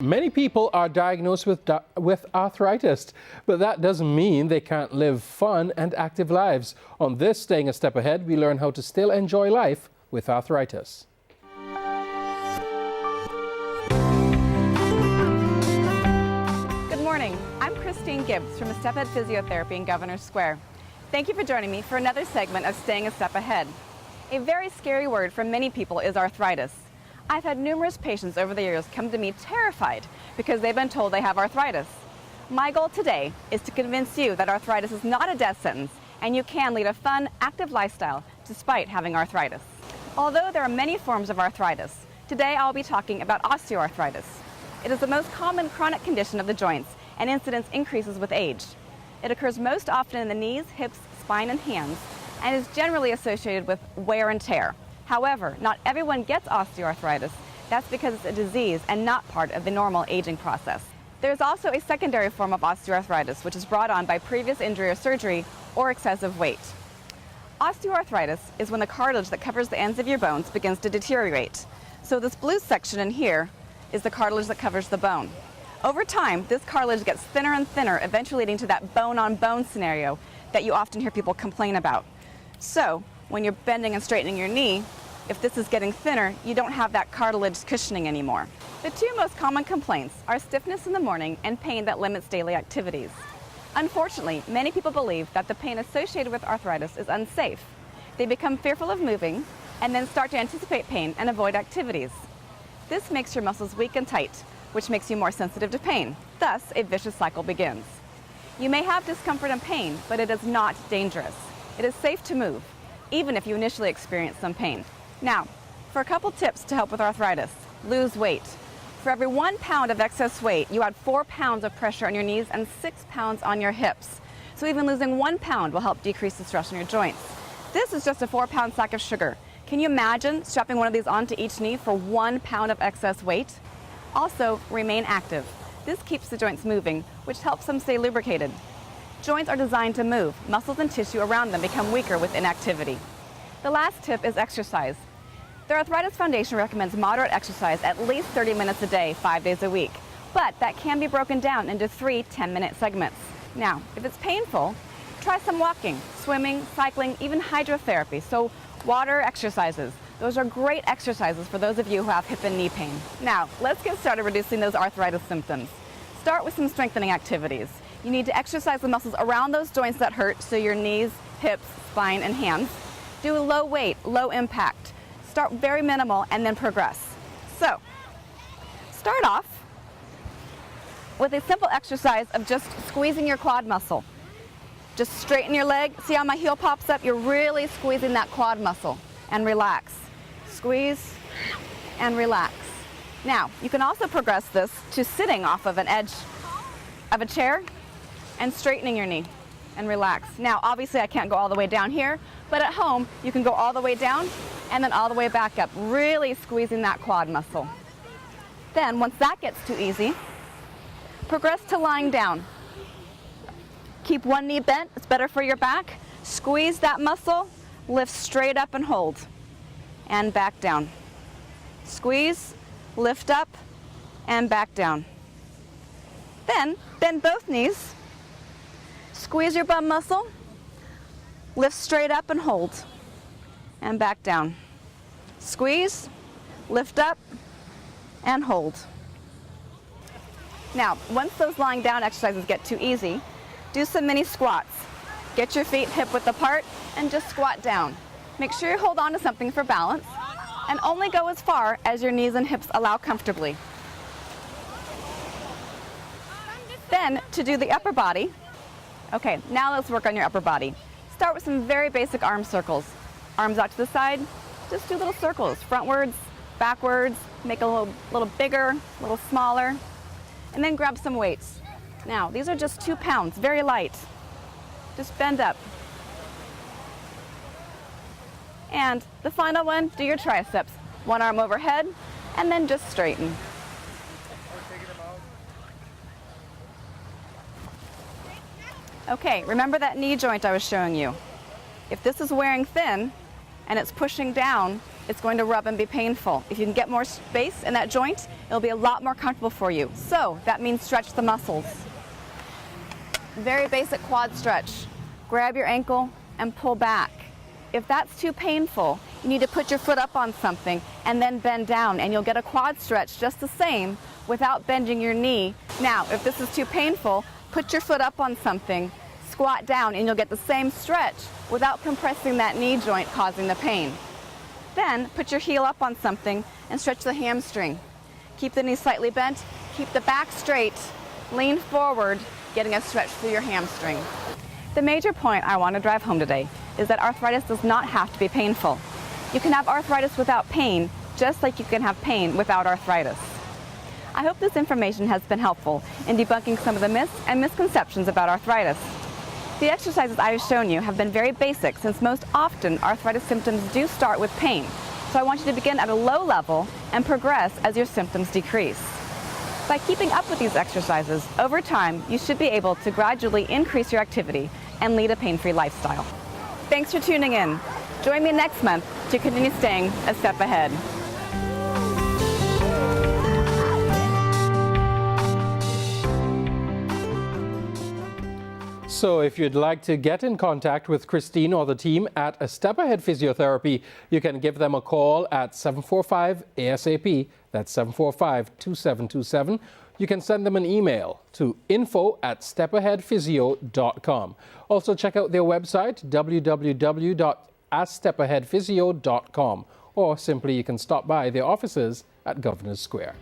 Many people are diagnosed with arthritis, but that doesn't mean they can't live fun and active lives. On this Staying a Step Ahead, we learn how to still enjoy life with arthritis. Good morning. I'm Christine Gibbs from A Step Ahead Physiotherapy in Governor Square. Thank you for joining me for another segment of Staying a Step Ahead. A very scary word for many people is arthritis. I've had numerous patients over the years come to me terrified because they've been told they have arthritis. My goal today is to convince you that arthritis is not a death sentence and you can lead a fun, active lifestyle despite having arthritis. Although there are many forms of arthritis, today I'll be talking about osteoarthritis. It is the most common chronic condition of the joints and incidence increases with age. It occurs most often in the knees, hips, spine, and hands and is generally associated with wear and tear. However, not everyone gets osteoarthritis. That's because it's a disease and not part of the normal aging process. There's also a secondary form of osteoarthritis, which is brought on by previous injury or surgery or excessive weight. Osteoarthritis is when the cartilage that covers the ends of your bones begins to deteriorate. So this blue section in here is the cartilage that covers the bone. Over time, this cartilage gets thinner and thinner, eventually leading to that bone-on-bone scenario that you often hear people complain about. So, when you're bending and straightening your knee, if this is getting thinner, you don't have that cartilage cushioning anymore. The two most common complaints are stiffness in the morning and pain that limits daily activities. Unfortunately, many people believe that the pain associated with arthritis is unsafe. They become fearful of moving and then start to anticipate pain and avoid activities. This makes your muscles weak and tight, which makes you more sensitive to pain. Thus, a vicious cycle begins. You may have discomfort and pain, but it is not dangerous. It is safe to move, even if you initially experience some pain. Now, for a couple tips to help with arthritis, lose weight. For every 1 pound of excess weight, you add 4 pounds of pressure on your knees and 6 pounds on your hips. So even losing 1 pound will help decrease the stress on your joints. This is just a 4-pound sack of sugar. Can you imagine strapping one of these onto each knee for 1 pound of excess weight? Also, remain active. This keeps the joints moving, which helps them stay lubricated. Joints are designed to move. Muscles and tissue around them become weaker with inactivity. The last tip is exercise. The Arthritis Foundation recommends moderate exercise at least 30 minutes a day, 5 days a week. But that can be broken down into 3 10-minute segments. Now, if it's painful, try some walking, swimming, cycling, even hydrotherapy. So water exercises. Those are great exercises for those of you who have hip and knee pain. Now, let's get started reducing those arthritis symptoms. Start with some strengthening activities. You need to exercise the muscles around those joints that hurt, so your knees, hips, spine, and hands. Do low weight, low impact. Start very minimal and then progress. So, start off with a simple exercise of just squeezing your quad muscle. Just straighten your leg. See how my heel pops up? You're really squeezing that quad muscle. And relax. Squeeze and relax. Now, you can also progress this to sitting off of an edge of a chair and straightening your knee and relax. Now, obviously I can't go all the way down here, but at home you can go all the way down and then all the way back up, really squeezing that quad muscle. Then, once that gets too easy, progress to lying down. Keep one knee bent, it's better for your back. Squeeze that muscle, lift straight up and hold, and back down. Squeeze, lift up, and back down. Then, bend both knees. Squeeze your bum muscle, lift straight up and hold, and back down. Squeeze, lift up, and hold. Now, once those lying down exercises get too easy, do some mini squats. Get your feet hip width apart and just squat down. Make sure you hold on to something for balance and only go as far as your knees and hips allow comfortably. Then, to do the upper body, okay, now let's work on your upper body. Start with some very basic arm circles. Arms out to the side, just do little circles, frontwards, backwards, make it a little bigger, a little smaller, and then grab some weights. Now, these are just 2 pounds, very light. Just bend up. And the final one, do your triceps. One arm overhead, and then just straighten. Okay, remember that knee joint I was showing you. If this is wearing thin and it's pushing down, it's going to rub and be painful. If you can get more space in that joint, it'll be a lot more comfortable for you. So that means stretch the muscles. Very basic quad stretch. Grab your ankle and pull back. If that's too painful, you need to put your foot up on something and then bend down, and you'll get a quad stretch just the same without bending your knee. Now, if this is too painful, put your foot up on something, squat down, and you'll get the same stretch without compressing that knee joint causing the pain. Then put your heel up on something and stretch the hamstring. Keep the knee slightly bent, keep the back straight, lean forward, getting a stretch through your hamstring. The major point I want to drive home today is that arthritis does not have to be painful. You can have arthritis without pain, just like you can have pain without arthritis. I hope this information has been helpful in debunking some of the myths and misconceptions about arthritis. The exercises I have shown you have been very basic, since most often arthritis symptoms do start with pain. So I want you to begin at a low level and progress as your symptoms decrease. By keeping up with these exercises, over time you should be able to gradually increase your activity and lead a pain-free lifestyle. Thanks for tuning in. Join me next month to continue staying a step ahead. So if you'd like to get in contact with Christine or the team at A Step Ahead Physiotherapy, you can give them a call at 745-ASAP. That's 745-2727. You can send them an email to info@stepaheadphysio.com. Also check out their website, www.astepaheadphysio.com, or simply you can stop by their offices at Governors Square.